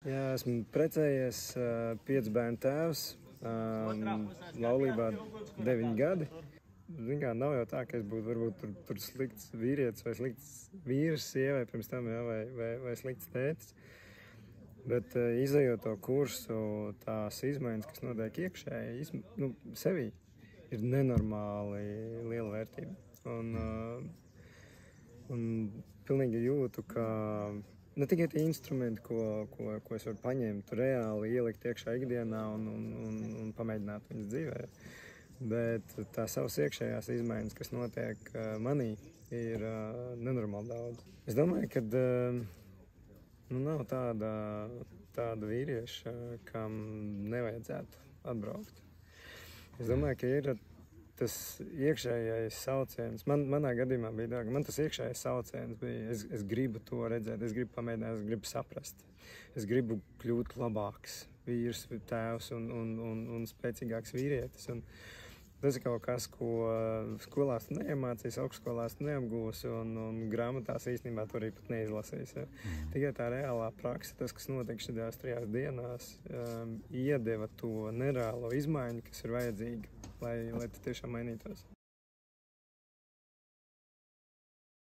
Jā, esmu precējies, 5 bērnu tēvs, laulībā 9 gadi. Zin kā, nav jau tā, ka es būtu varbūt tur slikts vīrietis vai slikts vīrs sievai pirms tam, jā, vai slikts tētis. Bet izejot to kursu, tās izmaiņas, kas notiek iekšēji, sevī, ir nenormāli liela vērtība. Un pilnīgi jūtu, ka ne tikai tie instrumenti, ko es varu paņemt, reāli ielikt iekšā ikdienā un pamēģināt viņas dzīvē, bet tās savas iekšējās izmaiņas, kas notiek manī, ir nenormāli daudz. Es domāju, ka nav tāda vīrieša, kam nevajadzētu atbraukt. Es domāju, ka ir tas iekšējais sauciens. Manā gadījumā bija tā, ka man tas iekšējais sauciens bija, es gribu to redzēt, es gribu pamēģināt, es gribu saprast. Es gribu kļūt labāks vīrs, tēvs un spēcīgāks vīrietis. Un tas ir kaut kas, ko skolās neiemācīs, augstskolās neapgūs un grāmatās īstenībā to arī pat neizlasīs. Ja. Tikai tā reālā praksa, tas, kas notiek šajās 3 dienās, iedeva to nereālo izmaiņu, kas ir vajadzīga, lai tu tiešām mainītos.